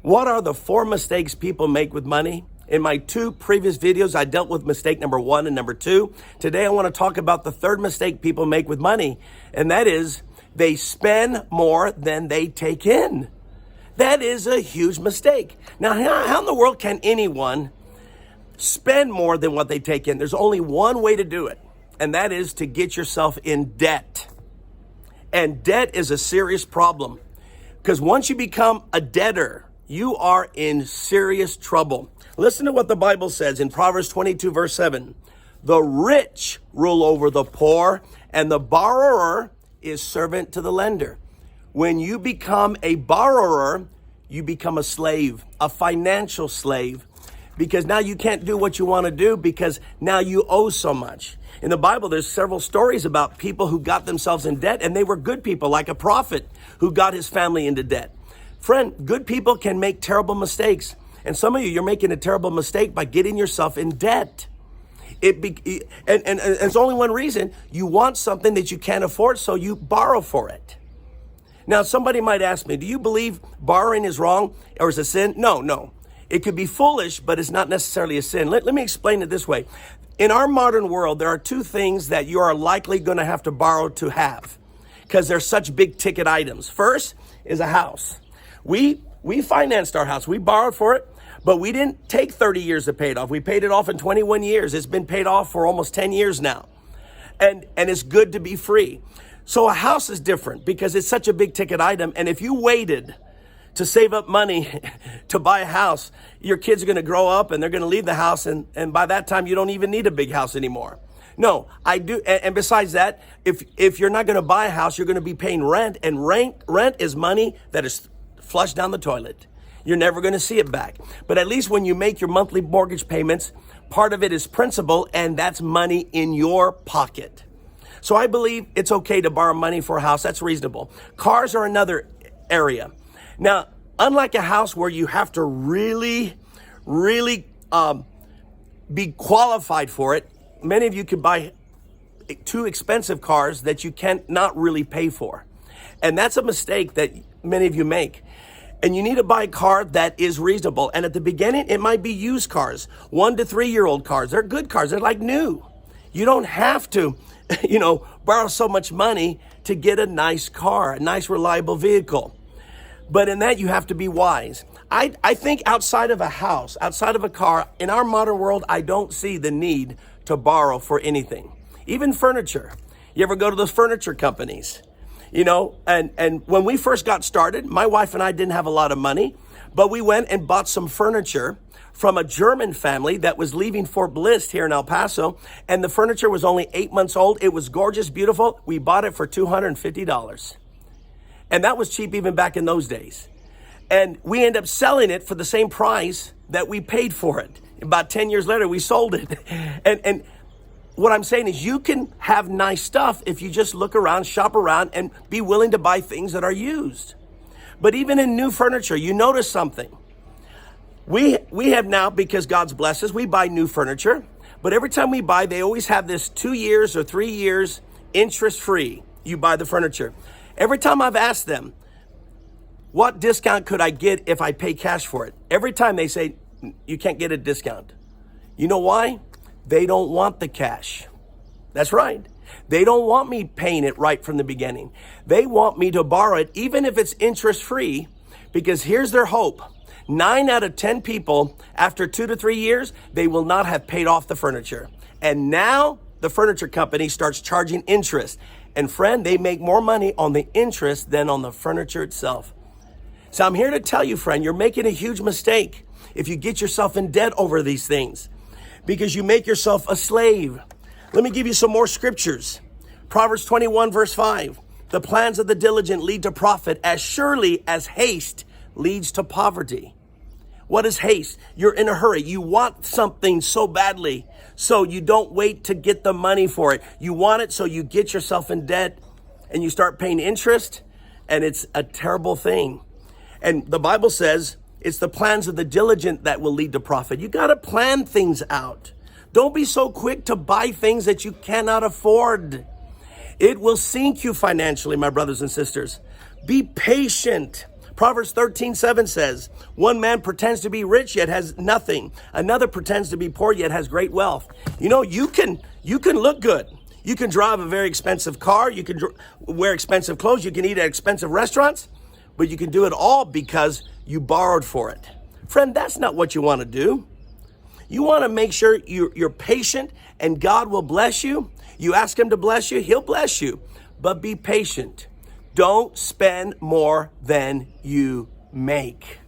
What are the 4 mistakes people make with money? In my 2 previous videos, I dealt with mistake number 1 and number 2. Today, I want to talk about the 3rd mistake people make with money, and that is they spend more than they take in. That is a huge mistake. Now, how in the world can anyone spend more than what they take in? There's only one way to do it, and that is to get yourself in debt. And debt is a serious problem because once you become a debtor, you are in serious trouble. Listen to what the Bible says in Proverbs 22, verse 7. The rich rule over the poor, and the borrower is servant to the lender. When you become a borrower, you become a slave, a financial slave, because now you can't do what you want to do because now you owe so much. In the Bible, there's several stories about people who got themselves in debt, and they were good people, like a prophet who got his family into debt. Friend, good people can make terrible mistakes. And some of you're making a terrible mistake by getting yourself in debt. And it's only one reason. You want something that you can't afford, so you borrow for it. Now, somebody might ask me, do you believe borrowing is wrong or is a sin? No. It could be foolish, but it's not necessarily a sin. Let me explain it this way. In our modern world, there are 2 things that you are likely going to have to borrow to have because they're such big ticket items. First is a house. We financed our house. We borrowed for it, but we didn't take 30 years to pay it off. We paid it off in 21 years. It's been paid off for almost 10 years now. And it's good to be free. So a house is different because it's such a big ticket item. And if you waited to save up money to buy a house, your kids are going to grow up and they're going to leave the house. And by that time, you don't even need a big house anymore. No, I do. And besides that, if you're not going to buy a house, you're going to be paying rent. And rent is money that is flushed down the toilet. You're never going to see it back. But at least when you make your monthly mortgage payments, part of it is principal, and that's money in your pocket. So I believe it's okay to borrow money for a house. That's reasonable. Cars are another area. Now, unlike a house where you have to really be qualified for it, many of you could buy 2 expensive cars that you cannot really pay for. And that's a mistake that many of you make. And you need to buy a car that is reasonable. And at the beginning, it might be used cars, 1 to 3-year-old cars. They're good cars. They're like new. You don't have to, borrow so much money to get a nice car, a nice, reliable vehicle. But in that, you have to be wise. I think outside of a house, outside of a car, in our modern world, I don't see the need to borrow for anything. Even furniture. You ever go to those furniture companies? And when we first got started, my wife and I didn't have a lot of money, but we went and bought some furniture from a German family that was leaving Fort Bliss here in El Paso. And the furniture was only 8 months old. It was gorgeous, beautiful. We bought it for $250. And that was cheap even back in those days. And we ended up selling it for the same price that we paid for it. About 10 years later, we sold it. And what I'm saying is you can have nice stuff if you just look around, shop around, and be willing to buy things that are used. But even in new furniture, you notice something. We have now, because God's blessed us, we buy new furniture. But every time we buy, they always have this 2 years or 3 years interest-free. You buy the furniture. Every time I've asked them, what discount could I get if I pay cash for it? Every time they say, you can't get a discount. You know why? They don't want the cash. That's right. They don't want me paying it right from the beginning. They want me to borrow it, even if it's interest-free, because here's their hope. 9 out of 10 people, after 2 to 3 years, they will not have paid off the furniture. And now the furniture company starts charging interest. And friend, they make more money on the interest than on the furniture itself. So I'm here to tell you, friend, you're making a huge mistake if you get yourself in debt over these things, because you make yourself a slave. Let me give you some more scriptures. Proverbs 21, verse 5. The plans of the diligent lead to profit as surely as haste leads to poverty. What is haste? You're in a hurry. You want something so badly, so you don't wait to get the money for it. You want it, so you get yourself in debt and you start paying interest, and it's a terrible thing. And the Bible says it's the plans of the diligent that will lead to profit. You got to plan things out. Don't be so quick to buy things that you cannot afford. It will sink you financially, my brothers and sisters. Be patient. Proverbs 13:7 says, one man pretends to be rich yet has nothing. Another pretends to be poor yet has great wealth. You know, you can look good. You can drive a very expensive car. You can wear expensive clothes. You can eat at expensive restaurants. But you can do it all because you borrowed for it. Friend, that's not what you want to do. You want to make sure you're patient and God will bless you. You ask him to bless you, he'll bless you. But be patient. Don't spend more than you make.